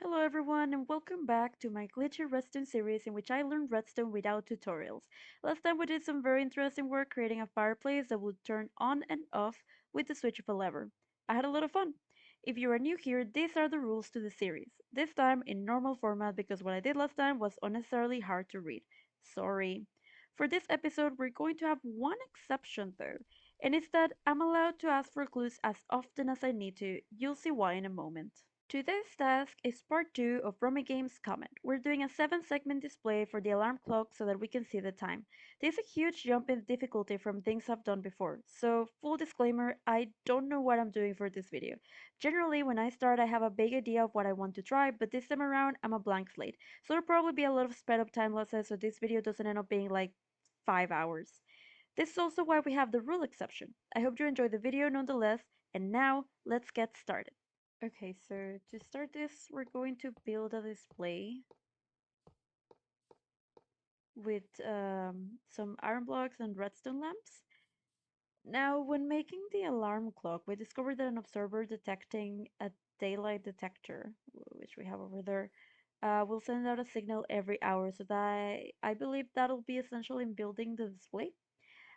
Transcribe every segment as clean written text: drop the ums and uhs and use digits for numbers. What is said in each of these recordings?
Hello everyone and welcome back to my glitchy redstone series in which I learned redstone without tutorials. Last time we did some very interesting work creating a fireplace that would turn on and off with the switch of a lever. I had a lot of fun. If you are new here, these are the rules to the series. This time in normal format because what I did last time was unnecessarily hard to read. Sorry. For this episode we're going to have one exception though, and it's that I'm allowed to ask for clues as often as I need to. You'll see why in a moment. Today's task is part 2 of Romy Game's comment. We're doing a 7 segment display for the alarm clock so that we can see the time. There's a huge jump in difficulty from things I've done before, so full disclaimer, I don't know what I'm doing for this video. Generally, when I start I have a big idea of what I want to try, but this time around I'm a blank slate, so there'll probably be a lot of sped up time losses so this video doesn't end up being like 5 hours. This is also why we have the rule exception. I hope you enjoyed the video nonetheless, and now let's get started. Okay, so to start this, we're going to build a display with some iron blocks and redstone lamps. Now, when making the alarm clock, we discovered that an observer detecting a daylight detector, which we have over there, will send out a signal every hour. So that I believe that'll be essential in building the display.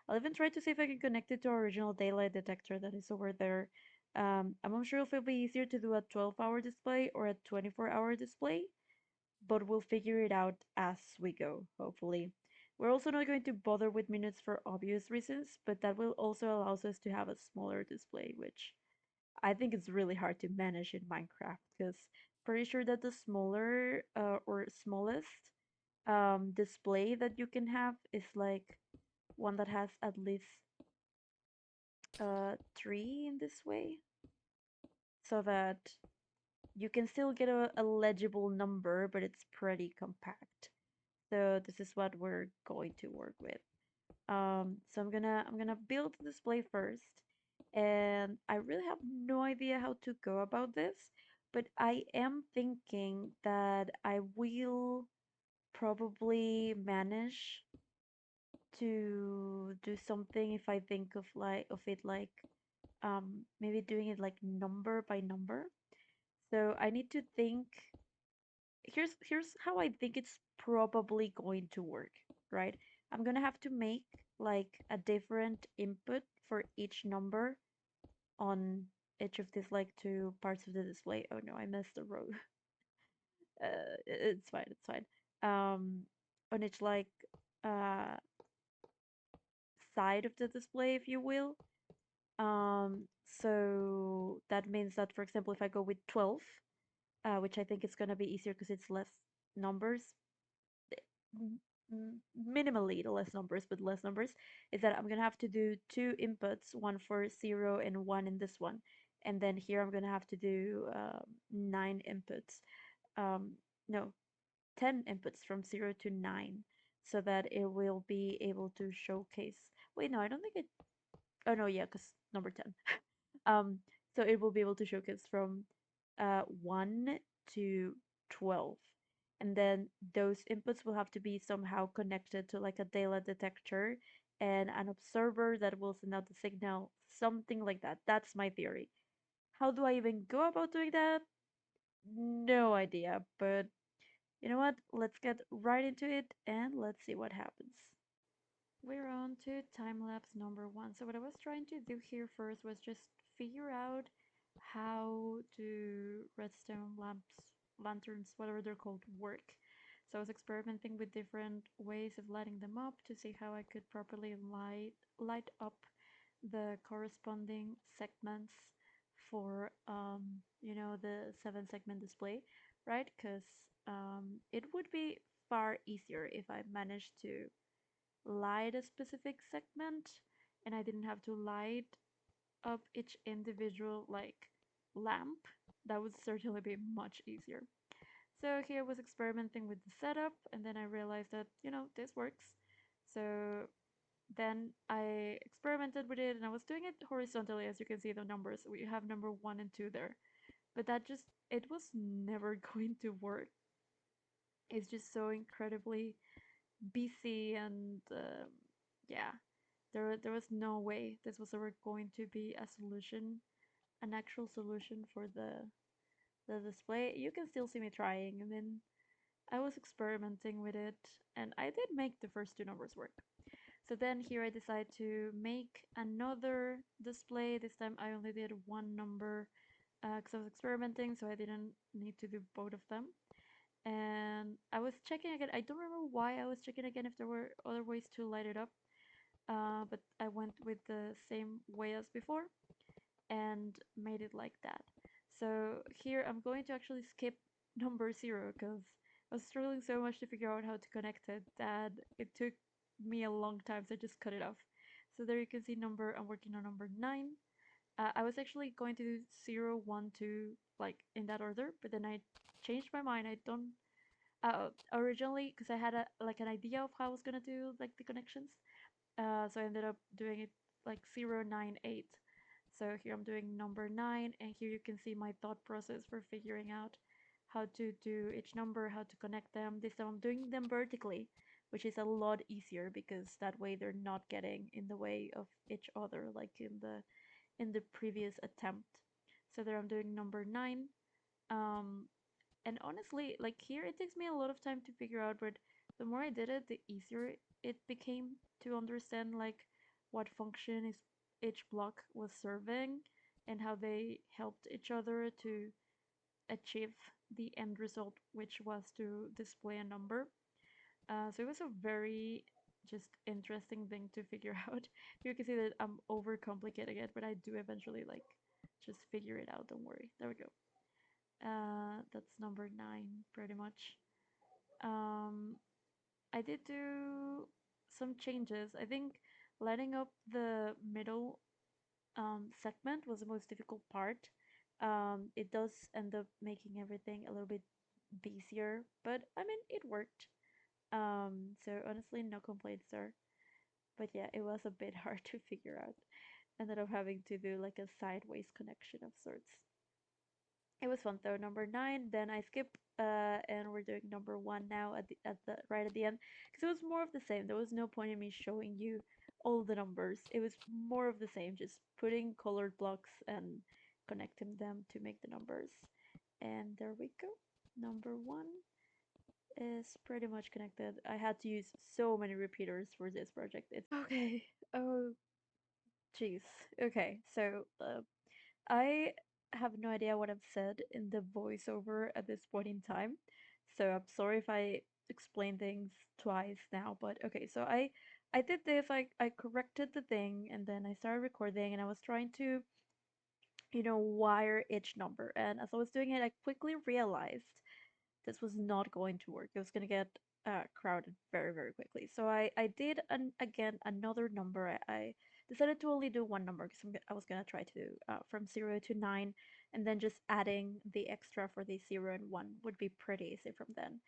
I'll even try to see if I can connect it to our original daylight detector that is over there. I'm unsure if it'll be easier to do a 12-hour display or a 24-hour display, but we'll figure it out as we go, hopefully. We're also not going to bother with minutes for obvious reasons, but that will also allow us to have a smaller display, which I think is really hard to manage in Minecraft because pretty sure that the smaller or smallest display that you can have is like one that has at least 3 in this way so that you can still get a legible number, but it's pretty compact. So this is what we're going to work with. So I'm gonna build the display first, and I really have no idea how to go about this, but I am thinking that I will probably manage to do something if I think of it like maybe doing it like number by number. So I need to think. Here's how I think it's probably going to work, right? I'm gonna have to make like a different input for each number on each of these like two parts of the display. Oh no, I missed the row. It's fine, it's fine. On each like uh side of the display, if you will. So that means that, for example, if I go with 12, which I think is gonna be easier because it's less numbers, m- minimally less numbers, but less numbers, is that I'm gonna have to do two inputs, one for 0 and one in this one. And then here I'm gonna have to do 9 inputs. No, 10 inputs from 0 to 9 so that it will be able to showcase. Wait, no, I don't think it. Oh, no, yeah, because number 10. Um, so it will be able to showcase from 1 to 12. And then those inputs will have to be somehow connected to like a daylight detector and an observer that will send out the signal, something like that. That's my theory. How do I even go about doing that? No idea, but you know what? Let's get right into it and let's see what happens. We're on to time lapse number 1. So what I was trying to do here first was just figure out how do redstone lamps, lanterns, whatever they're called, work. So I was experimenting with different ways of lighting them up to see how I could properly light up the corresponding segments for the 7 segment display, right? Because it would be far easier if I managed to light a specific segment and I didn't have to light up each individual like lamp. That would certainly be much easier. So here I was experimenting with the setup and then I realized that, this works. So then I experimented with it and I was doing it horizontally. As you can see the numbers, we have number 1 and 2 there. But it was never going to work. It's just so incredibly busy and yeah, there was no way this was ever going to be a solution, an actual solution for the display. You can still see me trying. I mean, I was experimenting with it, and I did make the first two numbers work. So then here I decide to make another display. This time I only did one number because I was experimenting, so I didn't need to do both of them. And I was checking again. I don't remember why I was checking again if there were other ways to light it up, but I went with the same way as before and made it like that. So here I'm going to actually skip number 0 because I was struggling so much to figure out how to connect it that it took me a long time, so I just cut it off. So there you can see number, I'm working on number 9. I was actually going to do 0, 1, 2, like in that order, but then I changed my mind. I don't originally, because I had a like an idea of how I was gonna do like the connections. So I ended up doing it like 0, 9, 8. So here I'm doing number 9, and here you can see my thought process for figuring out how to do each number, how to connect them. This time I'm doing them vertically, which is a lot easier because that way they're not getting in the way of each other like in the previous attempt. So there I'm doing number 9. Um, and honestly, like here it takes me a lot of time to figure out, but the more I did it, the easier it became to understand like what function is each block was serving and how they helped each other to achieve the end result, which was to display a number. So it was a very just interesting thing to figure out. You can see that I'm overcomplicating it, but I do eventually like just figure it out. Don't worry. There we go. That's number 9, pretty much. Um, I did do some changes. I think lighting up the middle segment was the most difficult part. It does end up making everything a little bit busier, but I mean, it worked. So honestly, no complaints there. But yeah, it was a bit hard to figure out. Ended up having to do like a sideways connection of sorts. It was fun though. Number 9, then I skip, and we're doing number 1 now at the right at the end because it was more of the same. There was no point in me showing you all the numbers. It was more of the same, just putting colored blocks and connecting them to make the numbers. And there we go. Number 1 is pretty much connected. I had to use so many repeaters for this project. It's okay. Oh, jeez. Okay, so I have no idea what I've said in the voiceover at this point in time. So I'm sorry if I explain things twice now, but okay, so I did this, I corrected the thing and then I started recording and I was trying to, wire each number. And as I was doing it, I quickly realized this was not going to work. It was going to get crowded very, very quickly. So I did again another number. I decided to only do one number because I was going to try to do from 0 to 9, and then just adding the extra for the 0 and 1 would be pretty easy from then.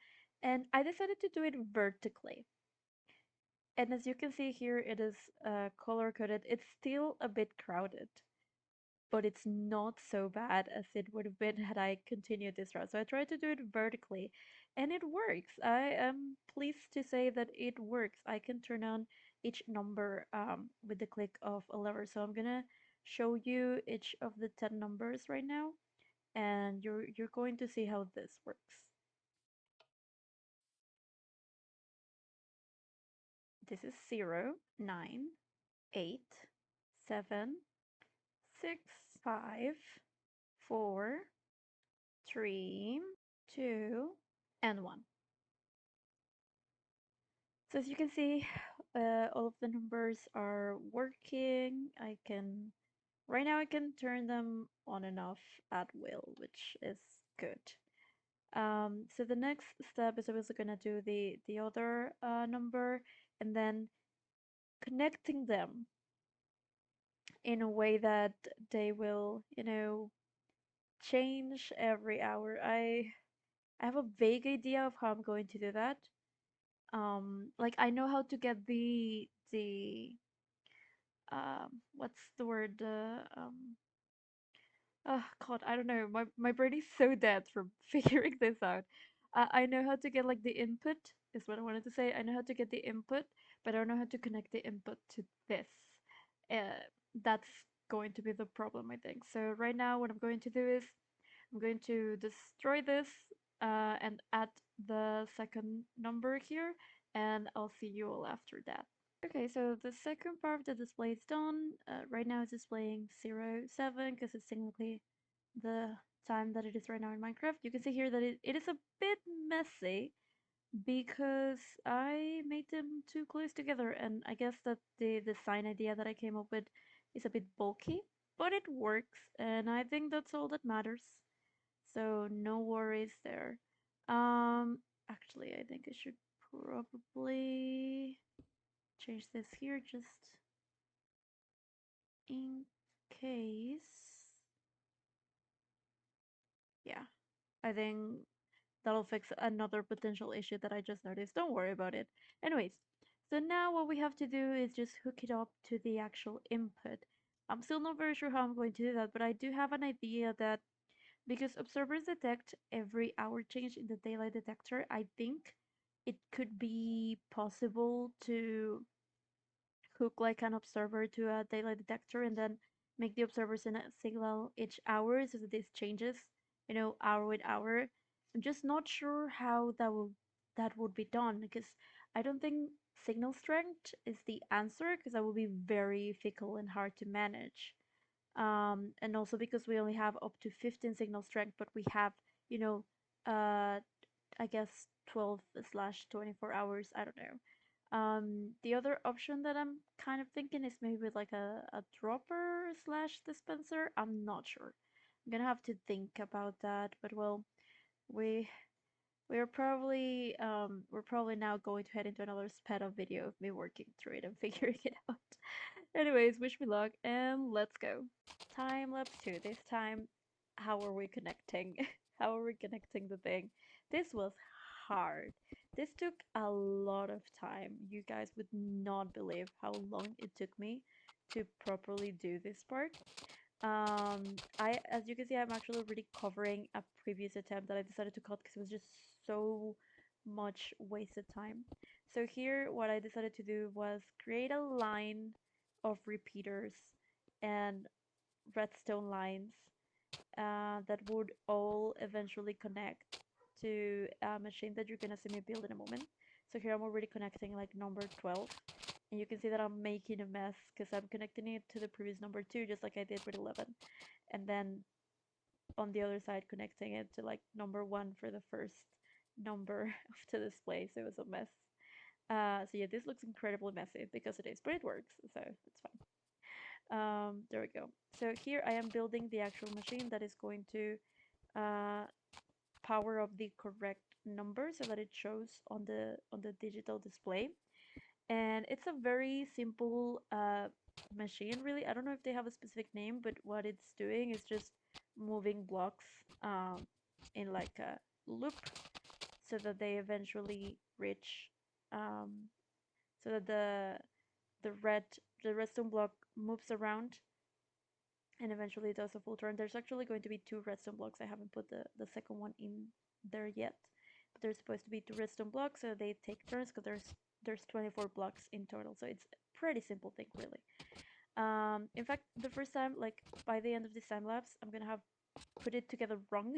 And I decided to do it vertically. And as you can see here, it is color coded. It's still a bit crowded, but it's not so bad as it would have been had I continued this route. So I tried to do it vertically and it works. I am pleased to say that it works. I can turn on each number with the click of a lever. So I'm gonna show you each of the 10 numbers right now and you're going to see how this works. This is 0, 9, 8, 7, 6, 5, 4, 3, 2, and 1. So as you can see, all of the numbers are working. Right now I can turn them on and off at will, which is good. So the next step is obviously gonna do the other number and then connecting them in a way that they will, change every hour. I have a vague idea of how I'm going to do that. Like I know how to get the what's the word oh god, I don't know, my brain is so dead from figuring this out. I know how to get like the input is what I wanted to say. I know how to get the input, but I don't know how to connect the input to this. uh that's going to be the problem, I think. So right now what I'm going to do is I'm going to destroy this and add the second number here, and I'll see you all after that. Okay, so the second part of the display is done. Right now it's displaying 07 because it's technically the time that it is right now in Minecraft. You can see here that it is a bit messy because I made them too close together, and I guess that the design idea that I came up with is a bit bulky, but it works, and I think that's all that matters. So no worries there. Actually, I think I should probably change this here just in case. Yeah, I think that'll fix another potential issue that I just noticed. Don't worry about it. Anyways, so now what we have to do is just hook it up to the actual input. I'm still not very sure how I'm going to do that, but I do have an idea that because observers detect every hour change in the daylight detector, I think it could be possible to hook like an observer to a daylight detector and then make the observer send a signal each hour so that this changes, hour with hour. I'm just not sure how that would be done because I don't think signal strength is the answer because that would be very fickle and hard to manage. And also because we only have up to 15 signal strength, but we have, you know, uh, I guess 12 slash 24 hours. I don't know. The other option that I'm kind of thinking is maybe like a dropper slash dispenser. I'm not sure. I'm gonna have to think about that. But well, we we're probably now going to head into another sped up video of me working through it and figuring it out. Anyways, wish me luck and let's go. Time lapse 2. This time, how are we connecting? How are we connecting the thing? This was hard. This took a lot of time. You guys would not believe how long it took me to properly do this part. As you can see, I'm actually already covering a previous attempt that I decided to cut because it was just so much wasted time. So here, what I decided to do was create a line of repeaters and redstone lines that would all eventually connect to a machine that you're gonna see me build in a moment. So here I'm already connecting like number 12, and you can see that I'm making a mess because I'm connecting it to the previous number 2 just like I did with 11, and then on the other side connecting it to like number 1 for the first number of the display, so it was a mess. So yeah, this looks incredibly messy because it is, but it works, so it's fine. There we go. So here I am building the actual machine that is going to uh, power up the correct number so that it shows on the digital display. And it's a very simple machine, really. I don't know if they have a specific name, but what it's doing is just moving blocks in like a loop so that they eventually reach um, so that the red the redstone block moves around and eventually it does a full turn. There's actually going to be two redstone blocks. I haven't put the second one in there yet, but there's supposed to be two redstone blocks, so they take turns because there's 24 blocks in total. So it's a pretty simple thing, really. In fact, the first time, like by the end of this time lapse, I'm gonna have put it together wrong,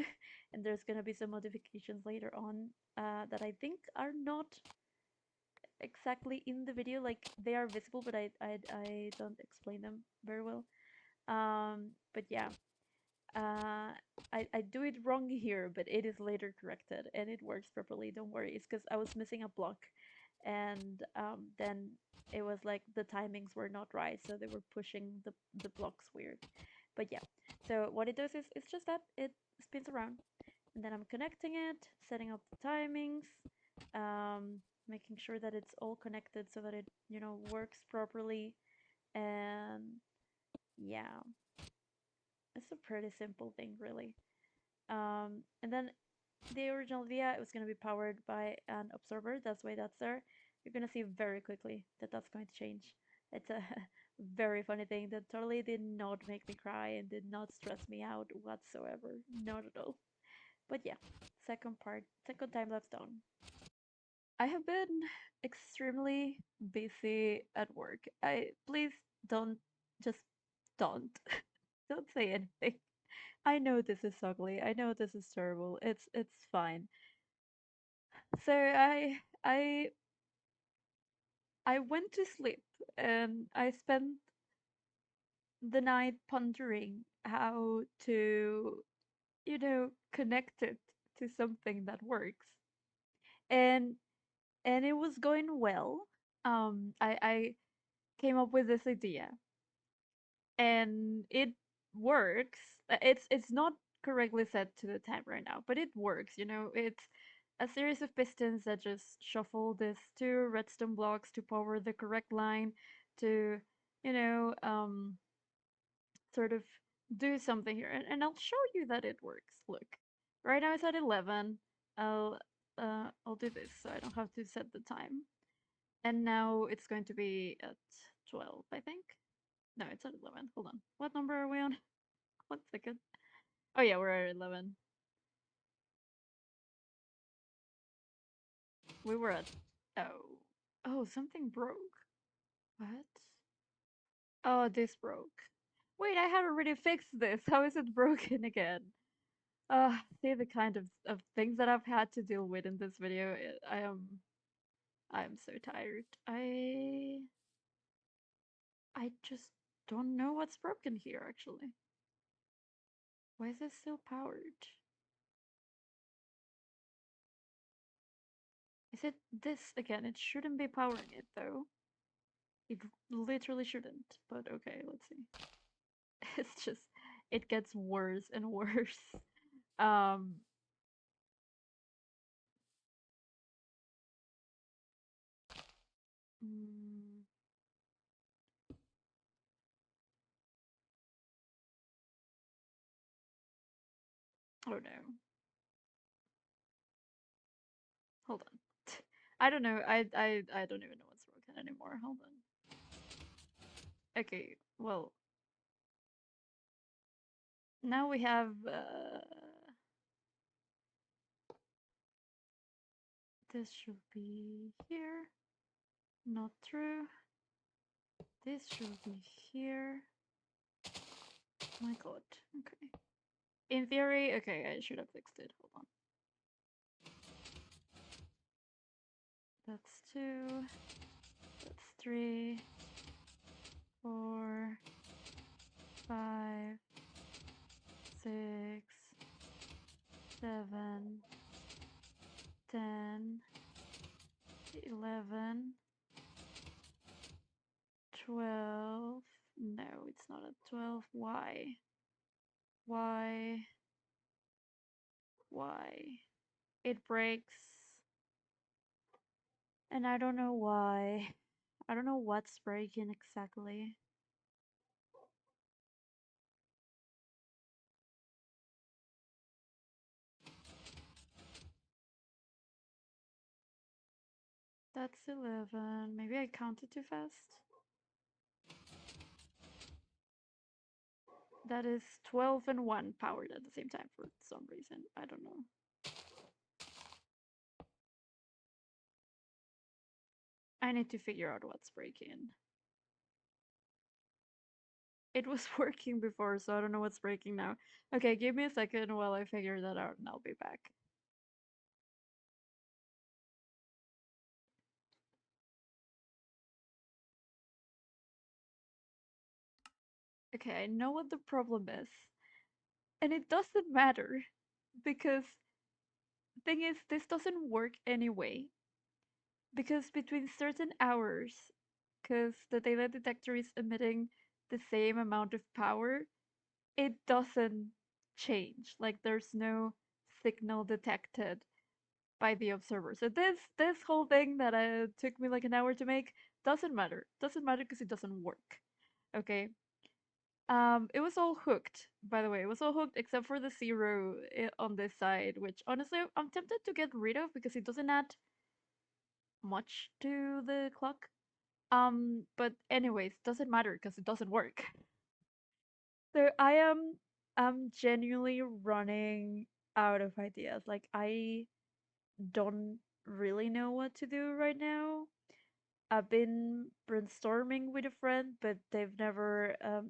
and there's gonna be some modifications later on that I think are not exactly in the video. Like they are visible, but I don't explain them very well. But yeah, uh, I do it wrong here, but it is later corrected and it works properly. Don't worry. It's because I was missing a block, and then it was like the timings were not right, so they were pushing the blocks weird. But yeah, so what it does is it's just that it spins around, and then I'm connecting it, setting up the timings, um, making sure that it's all connected so that it works properly, and yeah, it's a pretty simple thing, really. And then the original idea it was going to be powered by an observer. That's why that's there. You're going to see very quickly that that's going to change. It's a very funny thing that totally did not make me cry and did not stress me out whatsoever. Not at all. But yeah, second part, second time lapse done. I have been extremely busy at work. I please don't just don't don't say anything. I know this is ugly. I know this is terrible. It's fine. So I went to sleep and I spent the night pondering how to, connect it to something that works. And and it was going well. I came up with this idea and it works. It's not correctly set to the time right now, but it works. It's a series of pistons that just shuffle these two redstone blocks to power the correct line to, you know, sort of do something here. And I'll show you that it works. Look, right now it's at 11. I'll I'll do this so I don't have to set the time. And now it's going to be at 12, I think. No, it's at 11. Hold on. What number are we on? 1 second. Oh yeah, we're at 11. We were at oh. Oh, something broke. What? Oh, this broke. Wait, I had already fixed this. How is it broken again? See the kind of things that I've had to deal with in this video. I am so tired. I just don't know what's broken here actually. Why is it still powered? Is it this again? It shouldn't be powering it though. It literally shouldn't. But okay, let's see. It's just it gets worse and worse. Um mm, oh no. Hold on. I don't know. I don't even know what's broken anymore. Hold on. Okay, well, now we have this should be here. Not true. This should be here. My god. Okay. In theory, okay, I should have fixed it. Hold on. That's two. That's three. 4, 5, 6, 7, 10, 11, 12. No, it's not a 12. Why? Why? Why? It breaks. And I don't know why. I don't know what's breaking exactly. That's 11. Maybe I counted too fast. That is 12 and 1 powered at the same time for some reason. I don't know. I need to figure out what's breaking. It was working before, so I don't know what's breaking now. Okay, give me a second while I figure that out and I'll be back. Okay, I know what the problem is. And it doesn't matter because thing is this doesn't work anyway. Because between certain hours, because the daylight detector is emitting the same amount of power, it doesn't change. Like there's no signal detected by the observer. So this whole thing that took me like an hour to make doesn't matter. Doesn't matter because it doesn't work. Okay. It was all hooked, by the way. It was all hooked except for the zero on this side, which honestly I'm tempted to get rid of because it doesn't add much to the clock. But anyways, doesn't matter because it doesn't work. So I'm genuinely running out of ideas. Like I don't really know what to do right now. I've been brainstorming with a friend, but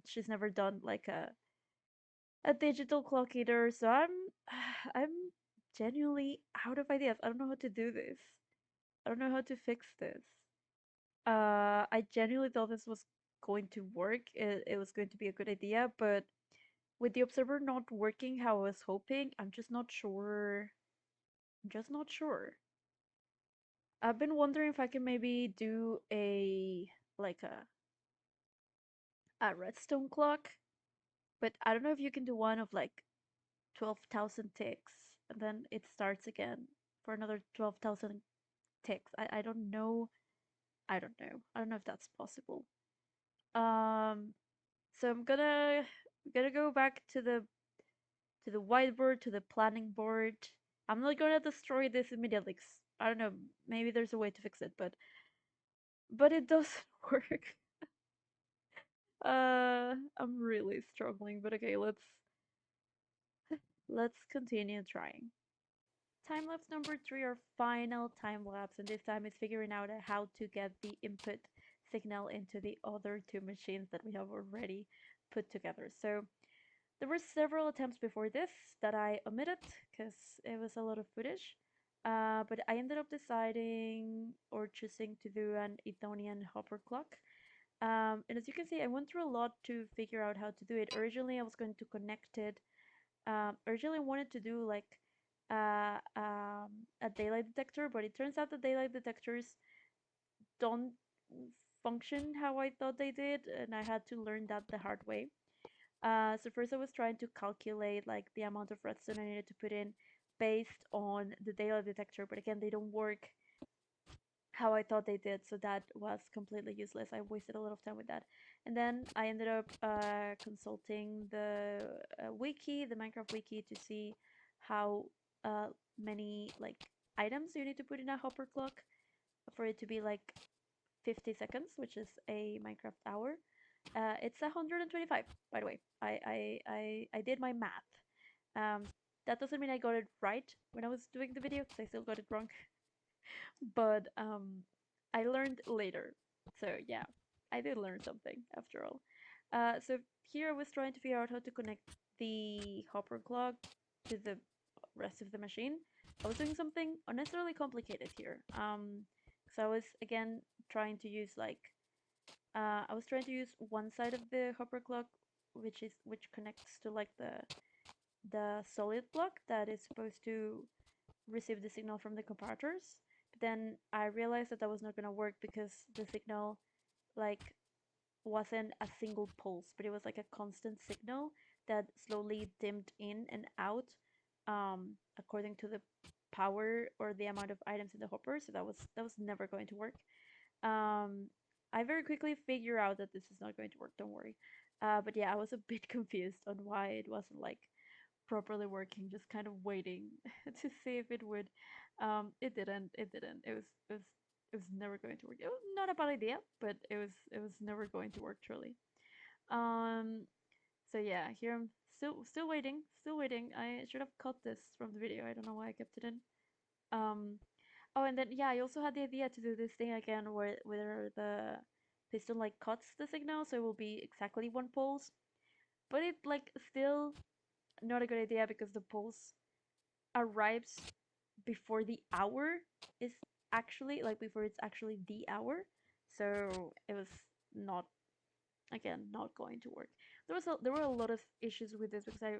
she's never done like a digital clock either, so I'm genuinely out of ideas. I don't know how to do this. I don't know how to fix this. I genuinely thought this was going to work. It was going to be a good idea, but with the observer not working how I was hoping, I'm just not sure. I'm just not sure. I've been wondering if I can maybe do like a redstone clock, but I don't know if you can do one of like 12,000 ticks and then it starts again for another 12,000 ticks. I don't know. I don't know. I don't know if that's possible. Um, so I'm gonna go back to the whiteboard, to the planning board. I'm not gonna destroy this immediately 'cause I don't know, maybe there's a way to fix it, but it doesn't work. I'm really struggling, but okay, let's continue trying. Time lapse number three, our final time lapse, and this time is figuring out how to get the input signal into the other two machines that we have already put together. So there were several attempts before this that I omitted because it was a lot of footage. But I ended up deciding or choosing to do an Ethonian hopper clock. And as you can see, I went through a lot to figure out how to do it. Originally, I was going to connect it. Originally, I wanted to do like a daylight detector, but it turns out the daylight detectors don't function how I thought they did, and I had to learn that the hard way. So first I was trying to calculate like the amount of redstone I needed to put in based on the daylight detector, but again, they don't work how I thought they did, so that was completely useless. I wasted a lot of time with that. And then I ended up consulting the wiki, the Minecraft wiki, to see how many like items you need to put in a hopper clock for it to be like 50 seconds, which is a Minecraft hour. It's 125, by the way. I did my math. Um, that doesn't mean I got it right when I was doing the video, because I still got it wrong. But I learned later. So yeah, I did learn something after all. So here I was trying to figure out how to connect the hopper clock to the rest of the machine. I was doing something unnecessarily complicated here. So I was again trying to use like I was trying to use one side of the hopper clock, which connects to like the solid block that is supposed to receive the signal from the comparators. But then I realized that that was not gonna work because the signal like wasn't a single pulse, but it was like a constant signal that slowly dimmed in and out according to the power or the amount of items in the hopper. So that was never going to work. Um, I very quickly figure out that this is not going to work. Don't worry. But yeah, I was a bit confused on why it wasn't like properly working. Just kind of waiting to see if it would. It didn't. It didn't. It was never going to work. It was not a bad idea, but it was never going to work truly. Um, so yeah, here I'm still waiting, still waiting. I should have cut this from the video. I don't know why I kept it in. Um, oh, and then yeah, I also had the idea to do this thing again where the piston like cuts the signal, so it will be exactly one pulse. But it like still not a good idea because the pulse arrives before the hour is actually like before it's actually the hour. So it was not again not going to work. There were a lot of issues with this because I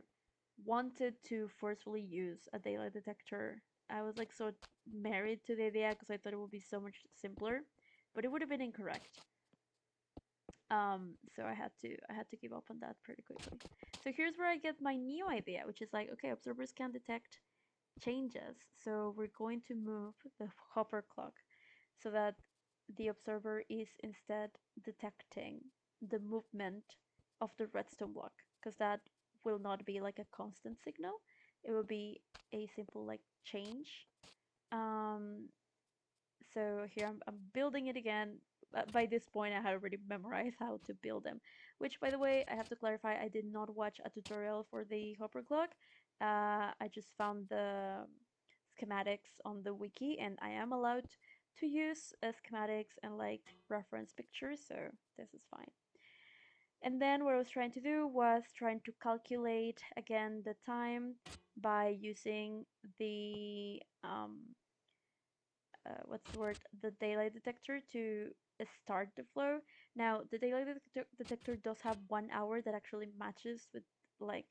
wanted to forcefully use a daylight detector. I was like so married to the idea because I thought it would be so much simpler, but it would have been incorrect. So I had to give up on that pretty quickly. So here's where I get my new idea, which is like, okay, observers can detect changes. So we're going to move the hopper clock so that the observer is instead detecting the movement of the redstone block, because that will not be like a constant signal. It will be a simple like change. Um, so here I'm building it again. By this point, I had already memorized how to build them. Which, by the way, I have to clarify, I did not watch a tutorial for the hopper clock. I just found the schematics on the wiki, and I am allowed to use schematics and like reference pictures, so this is fine. And then what I was trying to do was trying to calculate again the time by using the what's the word, the daylight detector to start the flow. Now the detector does have 1 hour that actually matches with like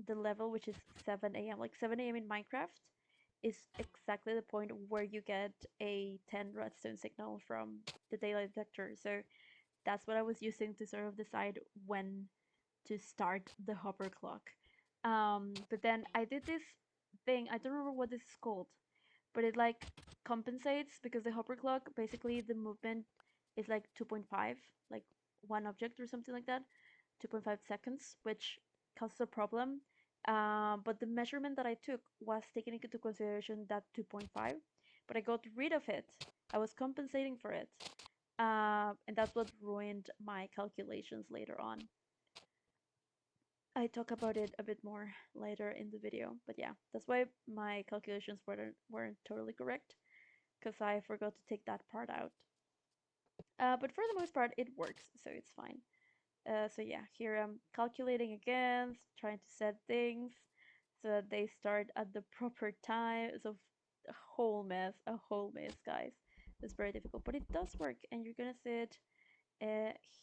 the level, which is 7 a.m. Like 7 a.m. in Minecraft is exactly the point where you get a 10 redstone signal from the daylight detector. So that's what I was using to sort of decide when to start the hopper clock. But then I did this thing, I don't remember what this is called, but it like compensates because the hopper clock basically the movement is like 2.5, like one object or something like that, 2.5 seconds, which causes a problem. But the measurement that I took was taking into consideration that 2.5, but I got rid of it. I was compensating for it. And that's what ruined my calculations later on. I talk about it a bit more later in the video, but yeah, that's why my calculations weren't totally correct because I forgot to take that part out. But for the most part, it works, so it's fine. So yeah, here I'm calculating again, trying to set things so that they start at the proper time. So a whole mess, guys. It's very difficult, but it does work, and you're gonna see it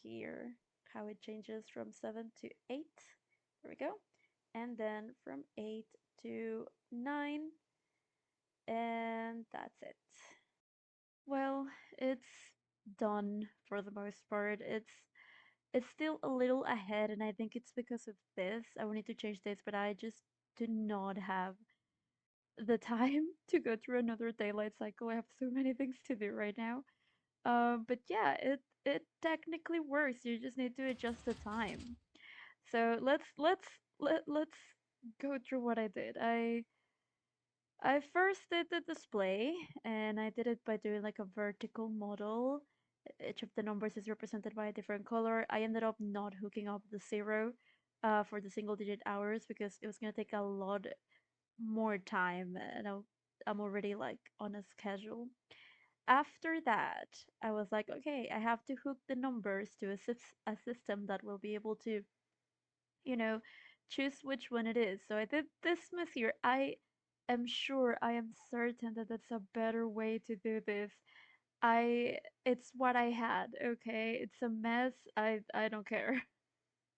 here how it changes from 7 to 8. There we go, and then from 8 to 9, and that's it. Well, it's done for the most part. It's still a little ahead, and I think it's because of this. I will need to change this, but I just do not have the time to go through another daylight cycle. I have so many things to do right now. But yeah, it technically works. You just need to adjust the time. So let's go through what I did. I first did the display, and I did it by doing like a vertical model. Each of the numbers is represented by a different color. I ended up not hooking up the zero for the single digit hours because it was going to take a lot more time, and I'm already like on a schedule. After that, I was like, okay, I have to hook the numbers to a system that will be able to, you know, choose which one it is. So I did this mess here. I am certain that that's a better way to do this. It's what I had, okay? It's a mess. I don't care.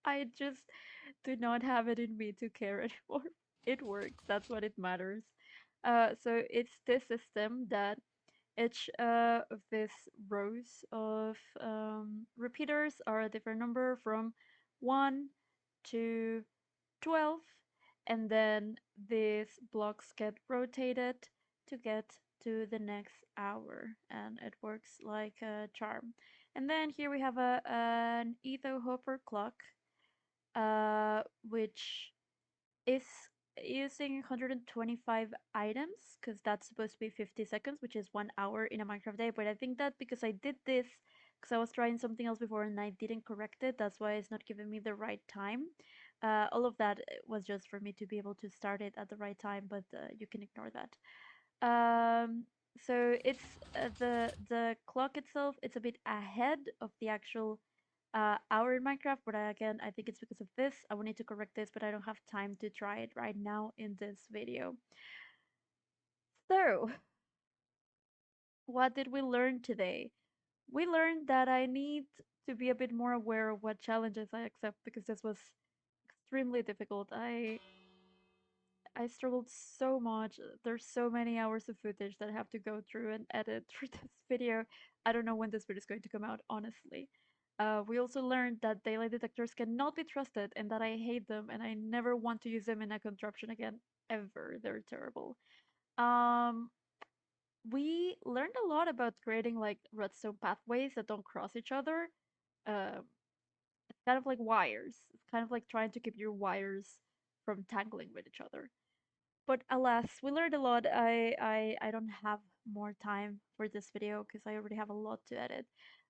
I just do not have it in me to care anymore. It works. That's what it matters. So it's this system that each of these rows of repeaters are a different number from 1 to 12, and then these blocks get rotated to get to the next hour, and it works like a charm. And then here we have an etho hopper clock, which is using 125 items because that's supposed to be 50 seconds, which is 1 hour in a Minecraft day. But I think that because I did this because I was trying something else before and I didn't correct it, that's why it's not giving me the right time. All of that was just for me to be able to start it at the right time, but you can ignore that. Um, so it's the clock itself. It's a bit ahead of the actual hour in Minecraft, but again, I think it's because of this. I will need to correct this, but I don't have time to try it right now in this video. So, what did we learn today? We learned that I need to be a bit more aware of what challenges I accept because this was extremely difficult. I struggled so much. There's so many hours of footage that I have to go through and edit for this video. I don't know when this video is going to come out, honestly. We also learned that daylight detectors cannot be trusted and that I hate them and I never want to use them in a contraption again, ever. They're terrible. Um, we learned a lot about creating like redstone pathways that don't cross each other. Um, it's kind of like wires. It's kind of like trying to keep your wires from tangling with each other. But alas, we learned a lot. I don't have more time for this video because I already have a lot to edit.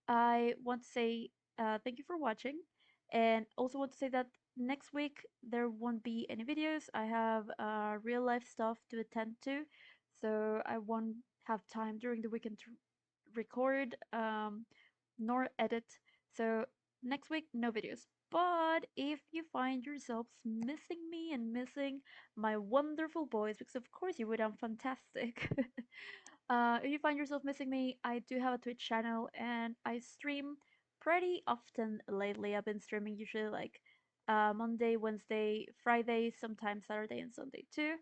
I want to say thank you for watching, and also want to say that next week there won't be any videos. I have real life stuff to attend to, so I won't have time during the weekend to record nor edit. So Next week, no videos. But if you find yourselves missing me and missing my wonderful voice, because of course you would, I'm fantastic. If you find yourself missing me, I do have a Twitch channel and I stream pretty often lately. I've been streaming usually like Monday, Wednesday, Friday, sometimes Saturday and Sunday too.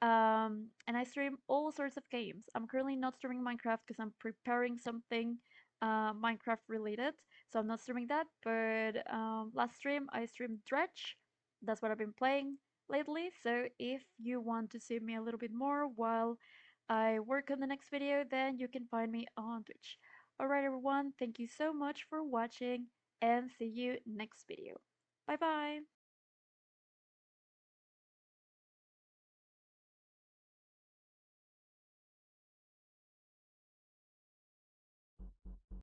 And I stream all sorts of games. I'm currently not streaming Minecraft because I'm preparing something Minecraft related, so I'm not streaming that. But last stream I streamed Dredge. That's what I've been playing lately. So if you want to see me a little bit more while I work on the next video, then you can find me on Twitch. Alright everyone, thank you so much for watching and see you next video. Bye bye!